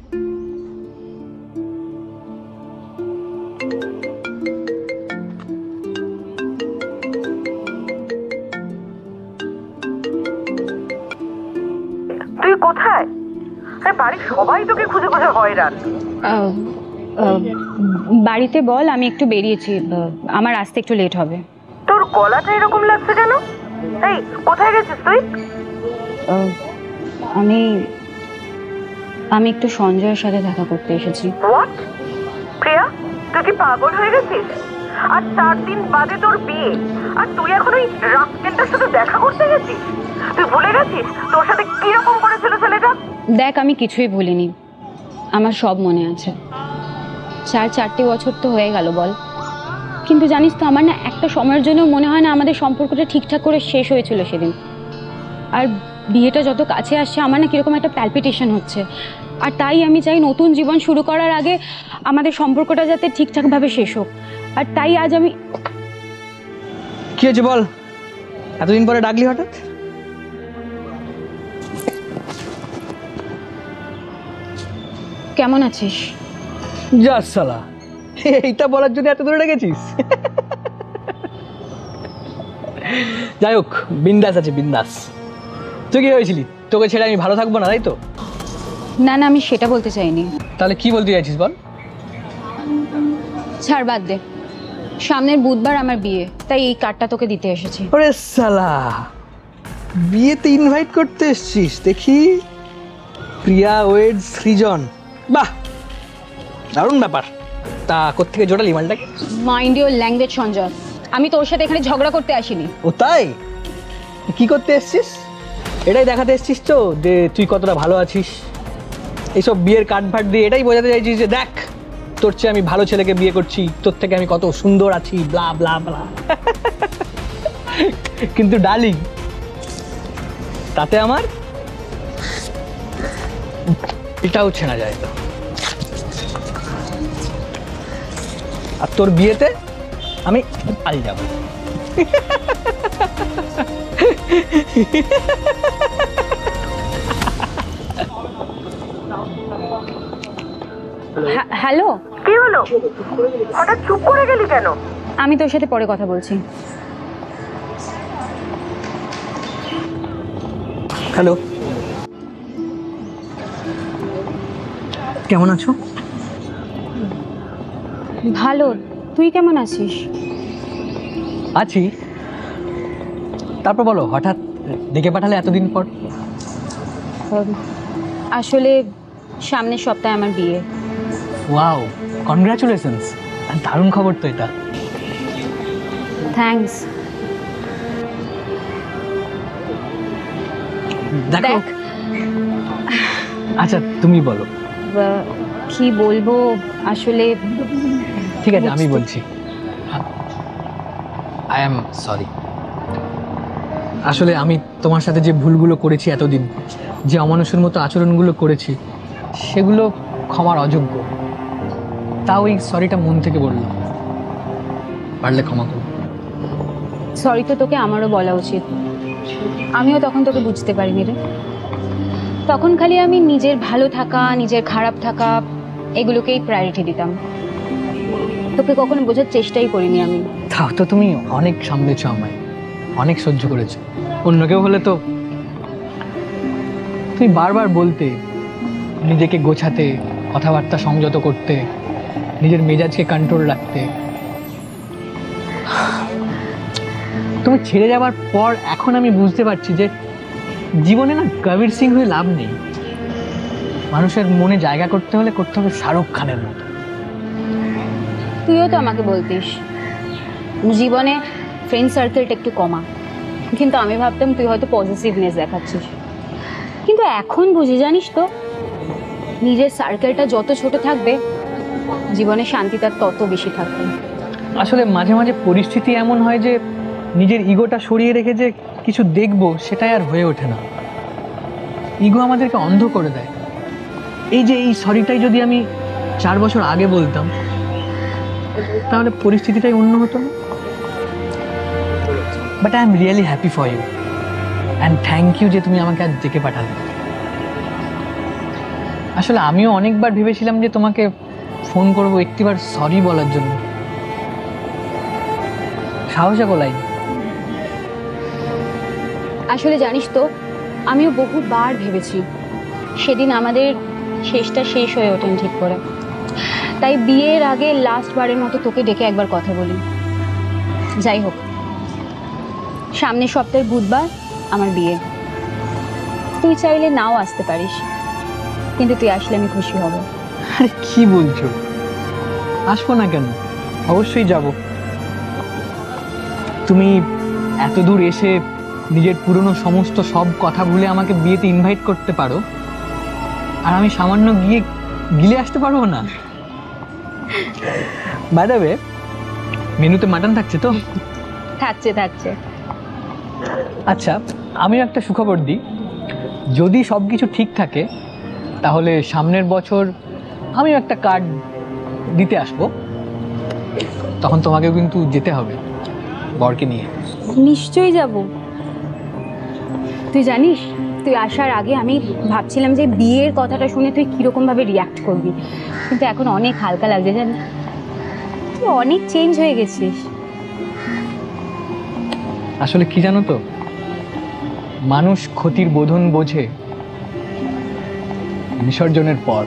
তুই কোথায়? আরে বাড়ির সবাই তোকে খুঁজে খুঁজে হয়রান। বাড়িতে বল আমি একটু বেরিয়েছি, আমার আসতে একটু লেট হবে। তোর গলাটা এরকম লাগছে কেন? এই কোথায় গেছিস তুই? আমি আমি একটু সঞ্জয়ের সাথে দেখা করতে এসেছি। হোয়াট? প্রিয়া, তুই কি পাগল হয়ে গেছিস? আর 4 দিন বাদে তোর বিয়ে, আর তুই এখন ওই রাস্কেলটার সাথে দেখা করতে গেছিস? তুই ভুলে গেছিস তোর সাথে কিরকম করেছিল ছেলেটা? দেখ, আমি কিছুই ভুলিনি, আমার সব মনে আছে। 4 বছর তো হয়ে গেল বল, কিন্তু জানিস তো আমার না একটা সময়ের জন্য মনে হয় না আমাদের সম্পর্কটা ঠিকঠাক করে শেষ হয়েছিল সেদিন। আর বিয়েটা যত কাছে আসছে আমার না কিরকম একটা প্যালপিটেশন হচ্ছে। আর তাই আমি চাই নতুন জীবন শুরু করার আগে আমাদের সম্পর্কটা যাতে ঠিকঠাকভাবে শেষ হোক। আর তাই আজ আমি। কি হয়েছে বল, এতদিন পরে ডাকলি হঠাৎ? কেমন আছিস? যা সালা, এইটা বলার জন্য এত দূরে ডেকেছিস? যাই হোক, বিন্দাস আছে, বিন্দাস। তুই কি হয়েছিলি? তোকে ছেড়ে আমি ভালো থাকবো না, তাই তো? না না, আমি সেটা বলতে চাইনি। তাহলে কি বলতে চাইছিস বল? ছাড়, বাদ দে। সামনের বুধবার আমার বিয়ে, তাই এই কার্ডটা তোকে দিতে এসেছি। ওরে সালা, বিয়েতে ইনভাইট করতে এসছিস দেখি। প্রিয়া ওয়েড সৃজন, বাহ দারুণ ব্যাপার। তা কোত্থেকে জোটালি মালটাকে? মাইন্ড ইউর ল্যাঙ্গুয়েজ সঞ্জয়, আমি তোর সাথে এখানে ঝগড়া করতে আসিনি। ও তাই? কি করতে এসছিস? এটাই দেখাতে এসছিস তো যে তুই কতটা ভালো আছিস? এইসব বিয়ের কার্ড ফাট দিয়ে এটাই বোঝাতে চাইছিস যে দেখ তোর চেয়ে আমি ভালো ছেলেকে বিয়ে করছি, তোর থেকে আমি কত সুন্দর আছি, ব্লা ব্লা ব্লা। কিন্তু ডার্লিং, তাতে আমার এটাও চেনা যায় তো। আর তোর বিয়েতে আমি পালিয়ে যাবো। হ্যালো, কি হলো? হঠাৎ চুপ করে গেলি কেন? আমি তোর সাথে পরে কথা বলছি। হ্যালো, কেমন আছো? ভালো, তুই কেমন আছিস? আছি। তারপর বলো, হঠাৎ ডেকে পাঠালে এতদিন পর? আসলে সামনের সপ্তাহে আমার বিয়ে। ওয়াও, কনগ্রাচুলেশনস, দারুণ খবর তো এটা। থ্যাঙ্কস। দেখ, আচ্ছা তুমি বলো। কি বলবো আসলে। ঠিক আছে, আমি বলছি। I am sorry. আসলে আমি তোমার সাথে যে ভুলগুলো করেছি এতদিন, যে অমানুষের মতো আচরণগুলো করেছি, সেগুলো ক্ষমার অযোগ্য। তাও এই সরিটা মন থেকে বললাম, পারলে ক্ষমা করো। সরি তো তোকে আমারও বলা উচিত। আমিও তখন তোকে বুঝতে পারিনি রে। তখন খালি আমি নিজের ভালো থাকা, নিজের খারাপ থাকা, এগুলোকেই প্রায়োরিটি দিতাম। তোকে কখনো বোঝার চেষ্টাই করিনি আমি। তাও তো তুমি অনেক সামলেছ আমায়, অনেক সহ্য করেছো। অন্য কেউ হলে তো তুমি বারবার বলতে, নিজেকে গোছাতে, কথাবার্তা সংযত করতে, নিজের মেজাজকে কন্ট্রোল রাখতে। তুমি ছেড়ে যাওয়ার পর এখন আমি বুঝতে পারছি যে জীবনে না কবির সিং হয়ে লাভ নেই। মানুষের মনে জায়গা করতে হলে করতে হবে শাহরুখ খানের মতো। তুইও তো আমাকে বলতিস জীবনে ফ্রেন্ড সার্কেলটা একটু কমা, কিন্তু আমি ভাবতাম তুই হয়তো পজিটিভনেস দেখাচ্ছিস। কিন্তু এখন বুঝি, জানিস তো, নিজের সার্কেলটা যত ছোট থাকবে জীবনে শান্তি তার তত বেশি থাকবে। আসলে মাঝে মাঝে পরিস্থিতি এমন হয় যে নিজের ইগোটা সরিয়ে রেখে যে কিছু দেখবো সেটাই আর হয়ে ওঠে না। ইগো আমাদেরকে অন্ধ করে দেয়। এই যে এই সরিটাই যদি আমি 4 বছর আগে বলতাম, তাহলে পরিস্থিতিটাই অন্য হতো না। But I am really happy for you and thank you যে তুমি আমাকে আজ ডেকে পাঠালে। আসলে আমিও অনেকবার ভেবেছিলাম যে তোমাকে ফোন করবো একটিবার সরি বলার জন্য, সাহসে গোলাই। আসলে জানিস তো, আমিও বহুবার ভেবেছি, সেদিন আমাদের শেষটা শেষ হয়ে ওঠেন ঠিক করে। তাই বিয়ের আগে লাস্ট বারের মতো তোকে ডেকে একবার কথা বলি। যাই হোক, সামনের সপ্তাহের বুধবার আমার বিয়ে। তুই চাইলে নাও আসতে পারিস, কিন্তু তুই আসলে আমি খুশি হব। আরে কি বলছো, আসবো না কেন, অবশ্যই যাব। তুমি এত দূর এসে নিজের পুরনো সমস্ত সব কথা ভুলে আমাকে বিয়েতে ইনভাইট করতে পারো, আর আমি সামান্য গিয়ে গিলে আসতে পারবো না? বাই দ্য ওয়ে, মেনুতে মাটন থাকছে তো? থাকছে থাকছে। আচ্ছা, আমিও একটা সুখবর দিই, যদি সব কিছু ঠিক থাকে তাহলে সামনের বছর আমিও একটা কার্ড দিতে আসবো। তখন তোমাকেও কিন্তু যেতে হবে বরকে নিয়ে। নিশ্চয়ই যাব। তুই জানিস, তুই আসার আগে আমি ভাবছিলাম যে বিয়ের কথাটা শুনে তুই কিরকম ভাবে রিয়াক্ট করবি, কিন্তু এখন অনেক হালকা লাগছে। জানিস, তুই অনেক চেঞ্জ হয়ে গেছিস। আসলে কি জানো তো, মানুষ ক্ষতির বোধন বোঝে বিসর্জনের পর।